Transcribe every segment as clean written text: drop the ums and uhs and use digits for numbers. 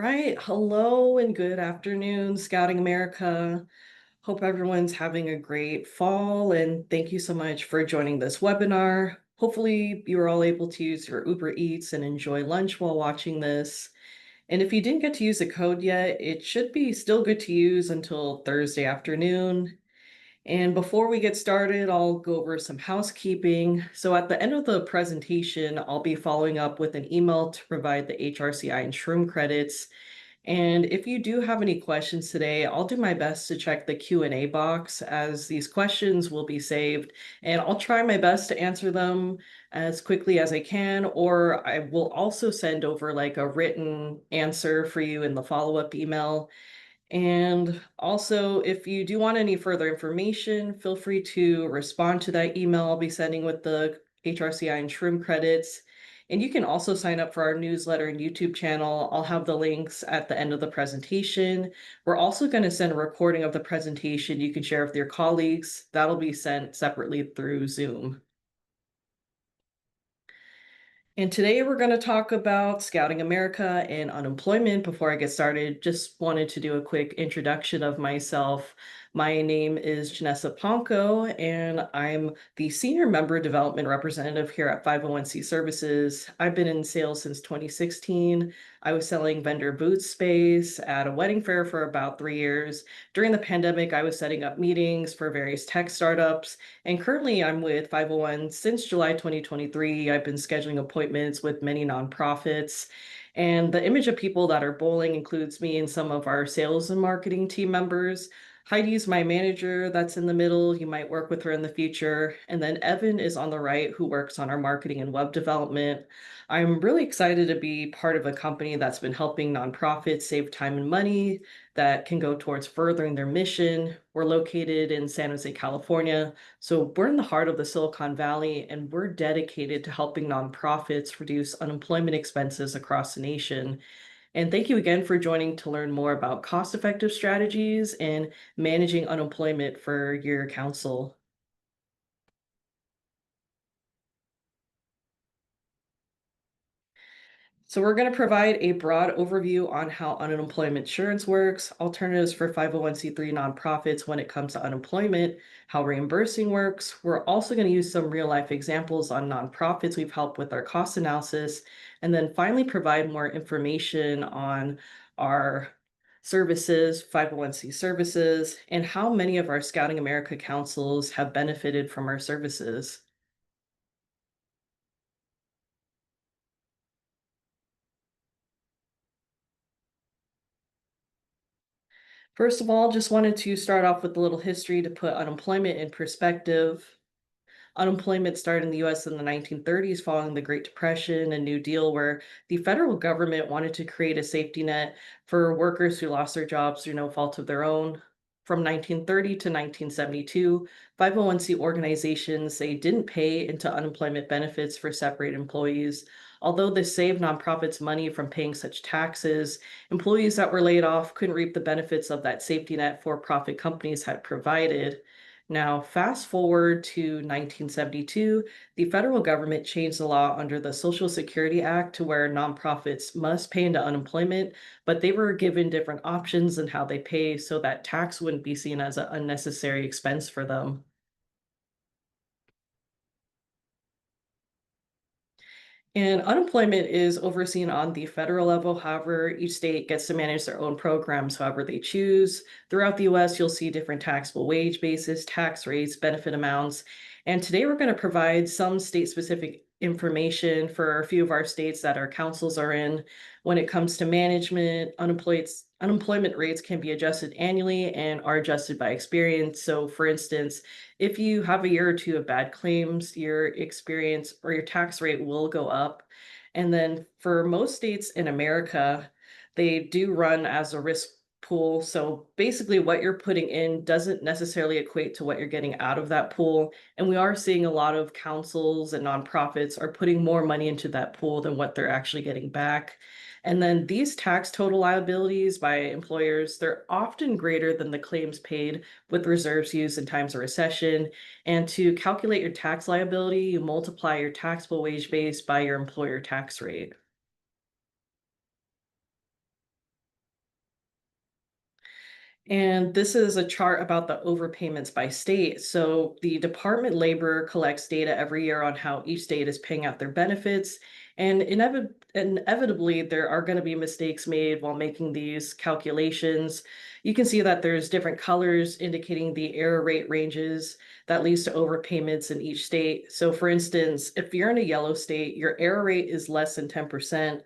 right. Hello and good afternoon, Scouting America. Hope everyone's having a great fall, and thank you so much for joining this webinar. Hopefully, you were all able to use your Uber Eats and enjoy lunch while watching this. And if you didn't get to use the code yet, it should be still good to use until Thursday afternoon. And before we get started, I'll go over some housekeeping. So at the end of the presentation, I'll be following up with an email to provide the HRCI and shroom credits. And if you do have any questions today, I'll do my best to check the Q&A box as these questions will be saved, and I'll try my best to answer them as quickly as I can, or I will also send over like a written answer for you in the follow-up email. And also, if you do want any further information, feel free to respond to that email I'll be sending with the HRCI and shroom credits. And you can also sign up for our newsletter and YouTube channel. I'll have the links at the end of the presentation. We're also going to send a recording of the presentation you can share with your colleagues. That'll be sent separately through Zoom. And today we're going to talk about Scouting America and unemployment. Before I get started, just wanted to do a quick introduction of myself. My name is Jenessa Ponco, and I'm the Senior Member Development Representative here at 501c Services. I've been in sales since 2016. I was selling vendor booth space at a wedding fair for about 3 years. During the pandemic, I was setting up meetings for various tech startups. And currently, I'm with 501 since July 2023. I've been scheduling appointments with many nonprofits. And the image of people that are bowling includes me and some of our sales and marketing team members. Heidi's my manager that's in the middle. You might work with her in the future. And then Evan is on the right, who works on our marketing and web development. I'm really excited to be part of a company that's been helping nonprofits save time and money that can go towards furthering their mission. We're located in San Jose, California. So we're in the heart of the Silicon Valley, and we're dedicated to helping nonprofits reduce unemployment expenses across the nation. And thank you again for joining to learn more about cost-effective strategies and managing unemployment for your council. So we're going to provide a broad overview on how unemployment insurance works, alternatives for 501c3 nonprofits when it comes to unemployment, how reimbursing works. We're also going to use some real life examples on nonprofits we've helped with our cost analysis, and then finally provide more information on our services, 501c services, and how many of our Scouting America councils have benefited from our services. First of all, just wanted to start off with a little history to put unemployment in perspective. Unemployment started in the US in the 1930s following the Great Depression and New Deal, where the federal government wanted to create a safety net for workers who lost their jobs through no fault of their own. From 1930 to 1972, 501c organizations, they didn't pay into unemployment benefits for separate employees. Although this saved nonprofits money from paying such taxes, employees that were laid off couldn't reap the benefits of that safety net for-profit companies had provided. Now, fast forward to 1972, the federal government changed the law under the Social Security Act to where nonprofits must pay into unemployment, but they were given different options in how they pay so that tax wouldn't be seen as an unnecessary expense for them. And unemployment is overseen on the federal level. However, each state gets to manage their own programs however they choose. Throughout the US, you'll see different taxable wage bases, tax rates, benefit amounts. And today we're going to provide some state specific information for a few of our states that our councils are in. When it comes to management, unemployment rates can be adjusted annually and are adjusted by experience. So, for instance, if you have a year or two of bad claims, your experience or your tax rate will go up. And then for most states in America, they do run as a risk pool. So basically, what you're putting in doesn't necessarily equate to what you're getting out of that pool. And we are seeing a lot of councils and nonprofits are putting more money into that pool than what they're actually getting back. And then these tax total liabilities by employers, they're often greater than the claims paid with reserves used in times of recession. And to calculate your tax liability, you multiply your taxable wage base by your employer tax rate. And this is a chart about the overpayments by state. So the Department of Labor collects data every year on how each state is paying out their benefits. And inevitably, there are going to be mistakes made while making these calculations. You can see that there's different colors indicating the error rate ranges that leads to overpayments in each state. So for instance, if you're in a yellow state, your error rate is less than 10%.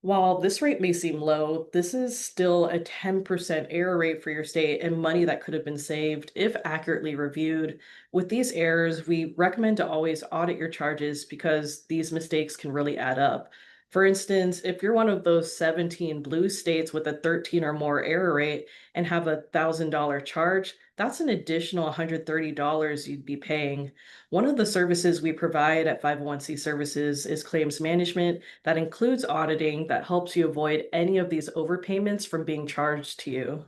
While this rate may seem low, this is still a 10% error rate for your state and money that could have been saved if accurately reviewed. With these errors, we recommend to always audit your charges because these mistakes can really add up. For instance, if you're one of those 17 blue states with a 13 or more error rate and have a $1,000 charge, that's an additional $130 you'd be paying. One of the services we provide at 501c Services is claims management that includes auditing that helps you avoid any of these overpayments from being charged to you.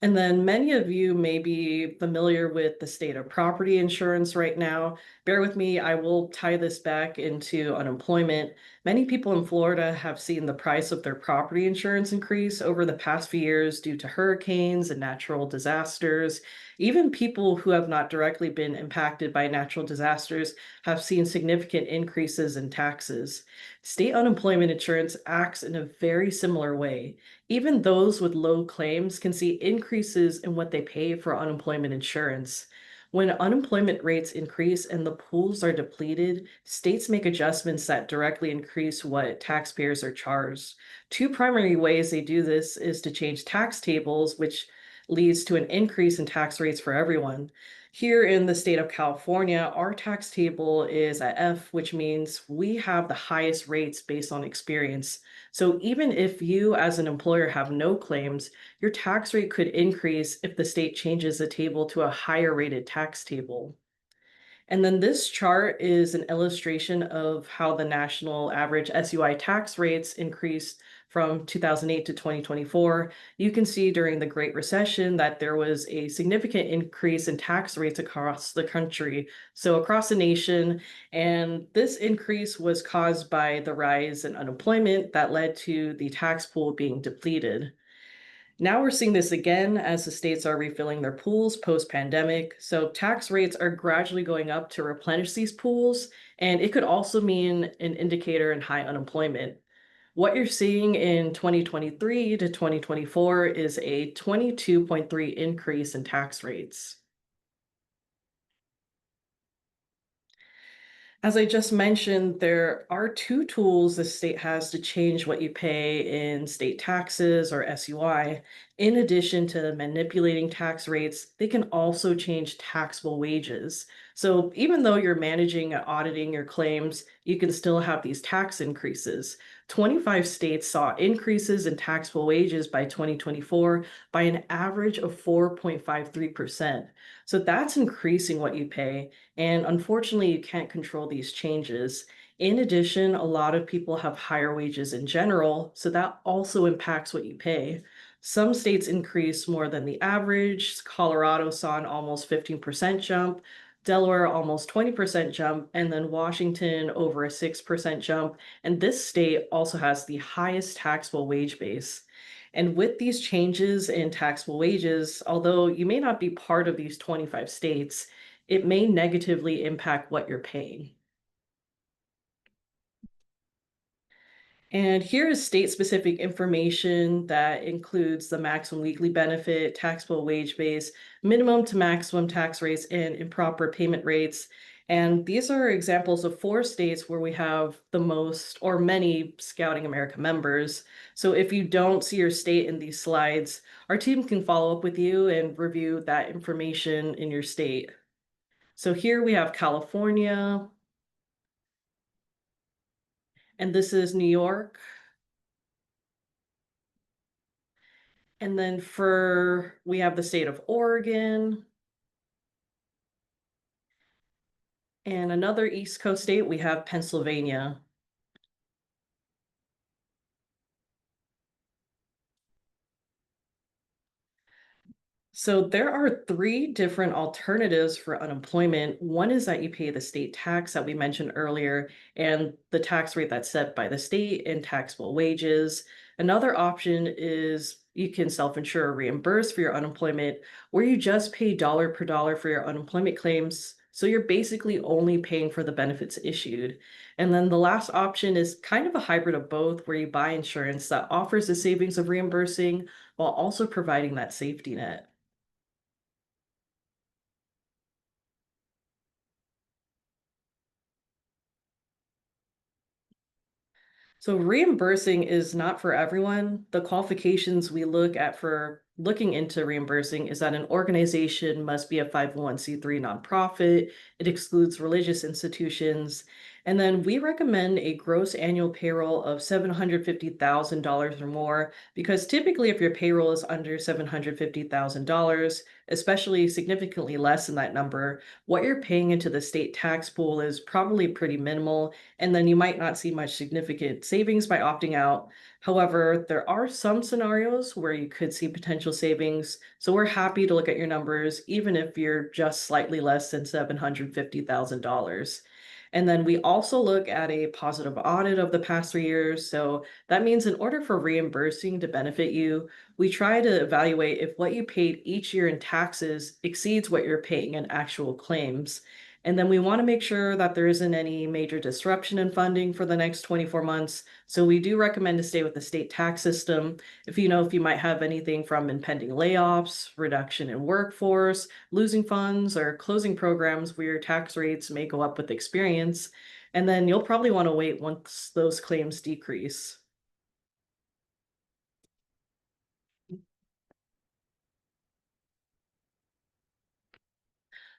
And then many of you may be familiar with the state of property insurance right now. Bear with me, I will tie this back into unemployment. Many people in Florida have seen the price of their property insurance increase over the past few years due to hurricanes and natural disasters. Even people who have not directly been impacted by natural disasters have seen significant increases in taxes. State unemployment insurance acts in a very similar way. Even those with low claims can see increases in what they pay for unemployment insurance. When unemployment rates increase and the pools are depleted, states make adjustments that directly increase what taxpayers are charged. Two primary ways they do this is to change tax tables, which leads to an increase in tax rates for everyone. Here in the state of California, our tax table is at F, which means we have the highest rates based on experience. So even if you as an employer have no claims, your tax rate could increase if the state changes the table to a higher rated tax table. And then this chart is an illustration of how the national average SUI tax rates increased from 2008 to 2024. You can see during the Great Recession that there was a significant increase in tax rates across the country, so across the nation. And this increase was caused by the rise in unemployment that led to the tax pool being depleted. Now we're seeing this again as the states are refilling their pools post-pandemic. So tax rates are gradually going up to replenish these pools, and it could also mean an indicator in high unemployment. What you're seeing in 2023 to 2024 is a 22.3 increase in tax rates. As I just mentioned, there are two tools the state has to change what you pay in state taxes or SUI. In addition to manipulating tax rates, they can also change taxable wages. So even though you're managing and auditing your claims, you can still have these tax increases. 25 states saw increases in taxable wages by 2024 by an average of 4.53%. So that's increasing what you pay. And unfortunately, you can't control these changes. In addition, a lot of people have higher wages in general, so that also impacts what you pay. Some states increase more than the average. Colorado saw an almost 15% jump, Delaware almost 20% jump, and then Washington over a 6% jump. And this state also has the highest taxable wage base. And with these changes in taxable wages, although you may not be part of these 25 states, it may negatively impact what you're paying. And here is state-specific information that includes the maximum weekly benefit, taxable wage base, minimum to maximum tax rates, and improper payment rates. And these are examples of 4 states where we have the most or many Scouting America members. So if you don't see your state in these slides, our team can follow up with you and review that information in your state. So here we have California, and this is New York. And then we have the state of Oregon, and another East Coast state, we have Pennsylvania. So there are three different alternatives for unemployment. One is that you pay the state tax that we mentioned earlier, and the tax rate that's set by the state and taxable wages. Another option is you can self-insure or reimburse for your unemployment, where you just pay dollar per dollar for your unemployment claims. So you're basically only paying for the benefits issued. And then the last option is kind of a hybrid of both, where you buy insurance that offers the savings of reimbursing while also providing that safety net. So reimbursing is not for everyone. The qualifications we look at for looking into reimbursing is that an organization must be a 501(c)(3) nonprofit. It excludes religious institutions. And then we recommend a gross annual payroll of $750,000 or more, because typically if your payroll is under $750,000, especially significantly less than that number, what you're paying into the state tax pool is probably pretty minimal, and then you might not see much significant savings by opting out. However, there are some scenarios where you could see potential savings. So we're happy to look at your numbers, even if you're just slightly less than $750,000. And then we also look at a positive audit of the past 3 years. So that means in order for reimbursing to benefit you, we try to evaluate if what you paid each year in taxes exceeds what you're paying in actual claims. And then we want to make sure that there isn't any major disruption in funding for the next 24 months. So we do recommend to stay with the state tax system. If you might have anything from impending layoffs, reduction in workforce, losing funds, or closing programs where your tax rates may go up with experience. And then you'll probably want to wait once those claims decrease.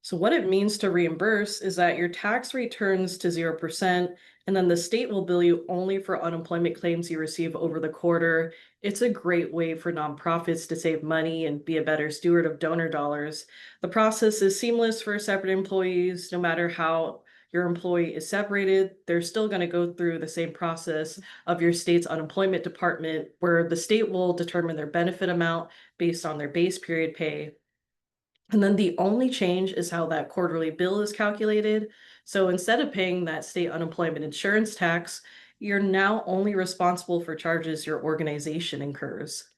So what it means to reimburse is that your tax rate turns to 0%, and then the state will bill you only for unemployment claims you receive over the quarter. It's a great way for nonprofits to save money and be a better steward of donor dollars. The process is seamless for separate employees. No matter how your employee is separated, they're still going to go through the same process of your state's unemployment department, where the state will determine their benefit amount based on their base period pay. And then the only change is how that quarterly bill is calculated. So instead of paying that state unemployment insurance tax, you're now only responsible for charges your organization incurs.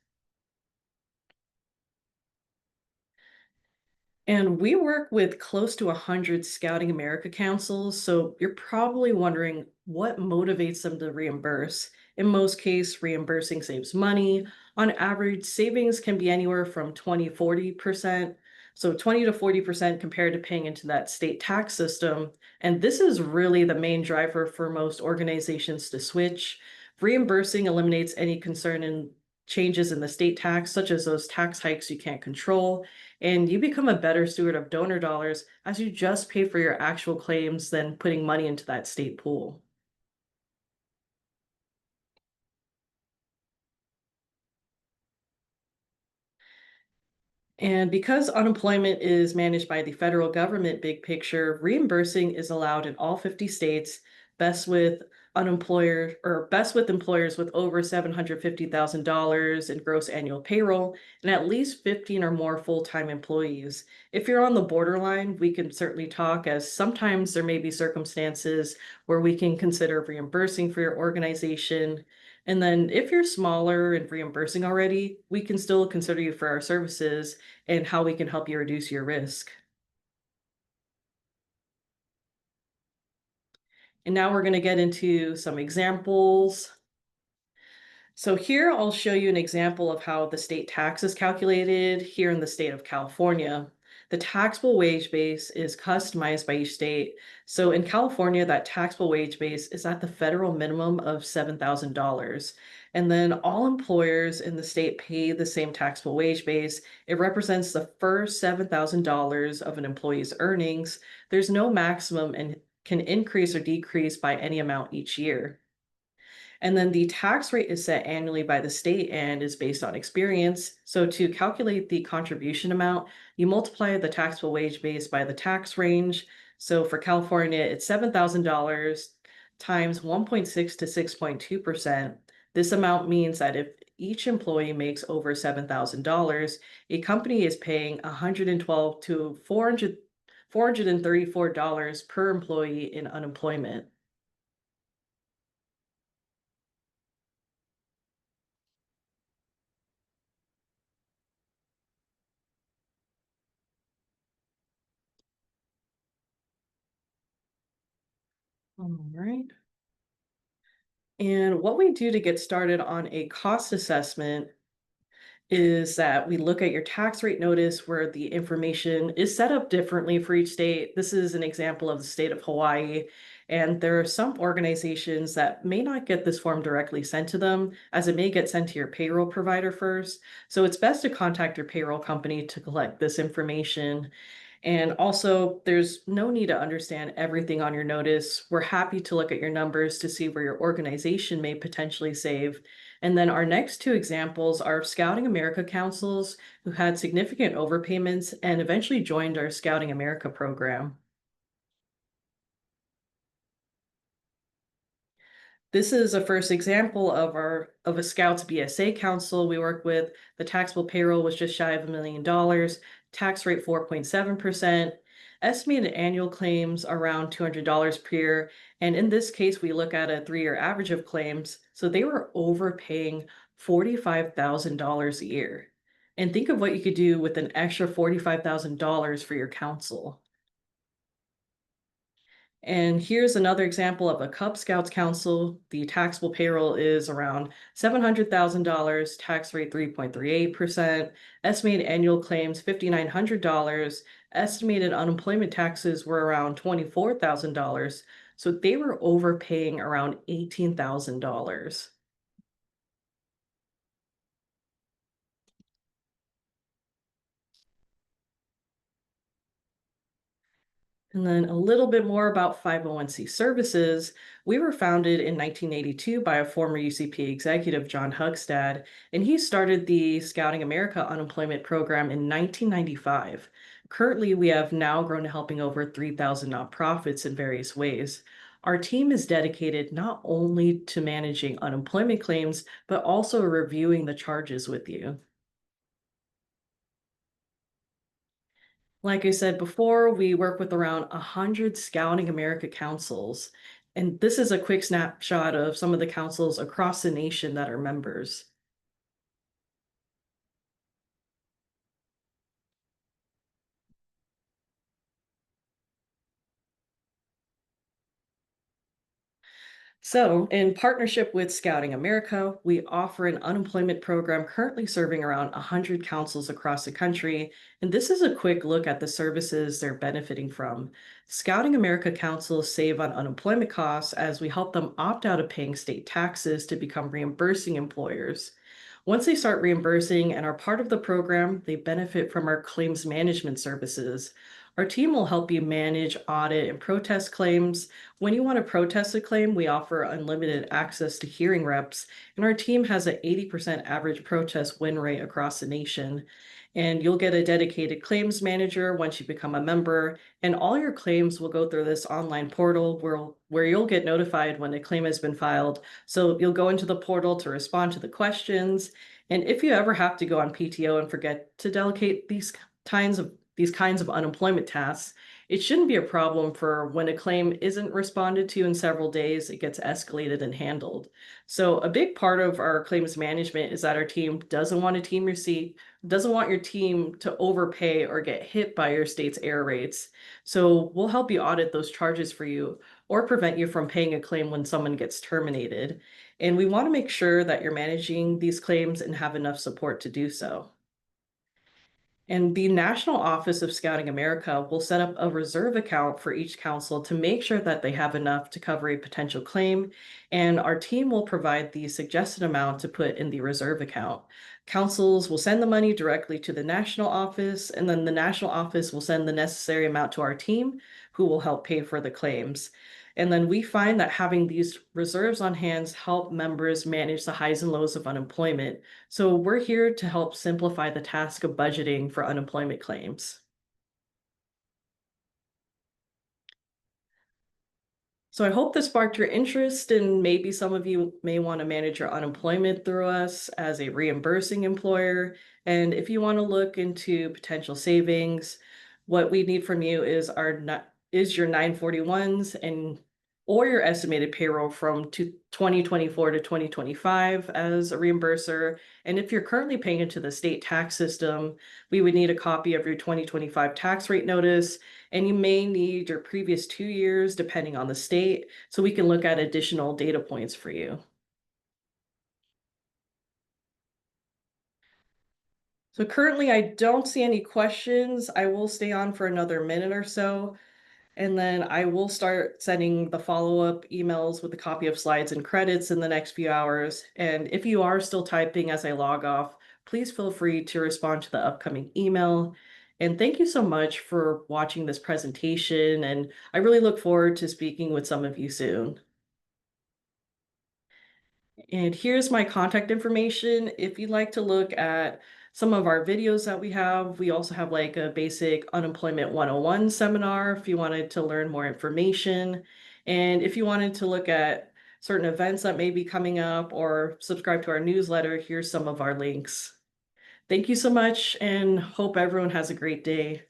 And we work with close to 100 Scouting America councils, so you're probably wondering what motivates them to reimburse. In most cases, reimbursing saves money. On average, savings can be anywhere from 40%. So 20 to 40% compared to paying into that state tax system. And this is really the main driver for most organizations to switch. Reimbursing eliminates any concern in changes in the state tax, such as those tax hikes you can't control, and you become a better steward of donor dollars as you just pay for your actual claims than putting money into that state pool. And because unemployment is managed by the federal government big picture, reimbursing is allowed in all 50 states, best with best with employers with over $750,000 in gross annual payroll and at least 15 or more full-time employees. If you're on the borderline, we can certainly talk, as sometimes there may be circumstances where we can consider reimbursing for your organization. And then if you're smaller and reimbursing already, we can still consider you for our services and how we can help you reduce your risk. And now we're going to get into some examples. So here I'll show you an example of how the state tax is calculated here in the state of California. The taxable wage base is customized by each state. So in California, that taxable wage base is at the federal minimum of $7,000. And then all employers in the state pay the same taxable wage base. It represents the first $7,000 of an employee's earnings. There's no maximum and can increase or decrease by any amount each year. And then the tax rate is set annually by the state and is based on experience. So to calculate the contribution amount, you multiply the taxable wage base by the tax range. So for California, it's $7,000 times 1.6 to 6.2%. This amount means that if each employee makes over $7,000, a company is paying 112 to 434 per employee in unemployment. All right. And what we do to get started on a cost assessment is that we look at your tax rate notice where the information is set up differently for each state. This is an example of the state of Hawaii. And there are some organizations that may not get this form directly sent to them, as it may get sent to your payroll provider first. So it's best to contact your payroll company to collect this information. And also, there's no need to understand everything on your notice. We're happy to look at your numbers to see where your organization may potentially save. And then our next two examples are Scouting America councils who had significant overpayments and eventually joined our Scouting America program. This is a first example of a Scouts BSA council we work with. The taxable payroll was just shy of $1 million, tax rate 4.7%, estimated annual claims around $200 per year. And in this case, we look at a 3-year average of claims. So they were overpaying $45,000 a year. And think of what you could do with an extra $45,000 for your council. And here's another example of a Cub Scouts Council. The taxable payroll is around $700,000, tax rate 3.38%, estimated annual claims $5,900, estimated unemployment taxes were around $24,000. So they were overpaying around $18,000. And then a little bit more about 501c services. We were founded in 1982 by a former UCP executive, John Hugstad, and he started the Scouting America Unemployment Program in 1995. Currently, we have now grown to helping over 3,000 nonprofits in various ways. Our team is dedicated not only to managing unemployment claims, but also reviewing the charges with you. Like I said before, we work with around 100 Scouting America councils, and this is a quick snapshot of some of the councils across the nation that are members. So, in partnership with Scouting America, we offer an unemployment program currently serving around 100 councils across the country. And this is a quick look at the services they're benefiting from. Scouting America councils save on unemployment costs as we help them opt out of paying state taxes to become reimbursing employers. Once they start reimbursing and are part of the program, they benefit from our claims management services. Our team will help you manage, audit, and protest claims. When you want to protest a claim, we offer unlimited access to hearing reps, and our team has an 80% average protest win rate across the nation. And you'll get a dedicated claims manager once you become a member, and all your claims will go through this online portal where you'll get notified when a claim has been filed. So you'll go into the portal to respond to the questions. And if you ever have to go on PTO and forget to delegate these kinds of unemployment tasks, it shouldn't be a problem for when a claim isn't responded to in several days, it gets escalated and handled. So a big part of our claims management is that our team doesn't want a team receipt, doesn't want your team to overpay or get hit by your state's error rates. So we'll help you audit those charges for you or prevent you from paying a claim when someone gets terminated. And we want to make sure that you're managing these claims and have enough support to do so. And the National Office of Scouting America will set up a reserve account for each council to make sure that they have enough to cover a potential claim. And our team will provide the suggested amount to put in the reserve account. Councils will send the money directly to the national office, and then the national office will send the necessary amount to our team, who will help pay for the claims. And then we find that having these reserves on hand help members manage the highs and lows of unemployment. So we're here to help simplify the task of budgeting for unemployment claims. So I hope this sparked your interest, and maybe some of you may want to manage your unemployment through us as a reimbursing employer. And if you want to look into potential savings, what we need from you is your 941s and or your estimated payroll from 2024 to 2025 as a reimburser. And if you're currently paying into the state tax system, we would need a copy of your 2025 tax rate notice, and you may need your previous 2 years depending on the state, so we can look at additional data points for you. So currently I don't see any questions. I will stay on for another minute or so, and then I will start sending the follow-up emails with a copy of slides and credits in the next few hours. And if you are still typing as I log off, please feel free to respond to the upcoming email. And thank you so much for watching this presentation, and I really look forward to speaking with some of you soon. And here's my contact information. If you'd like to look at some of our videos that we also have like a basic unemployment 101 seminar if you wanted to learn more information. And if you wanted to look at certain events that may be coming up or subscribe to our newsletter, here's some of our links. Thank you so much and hope everyone has a great day.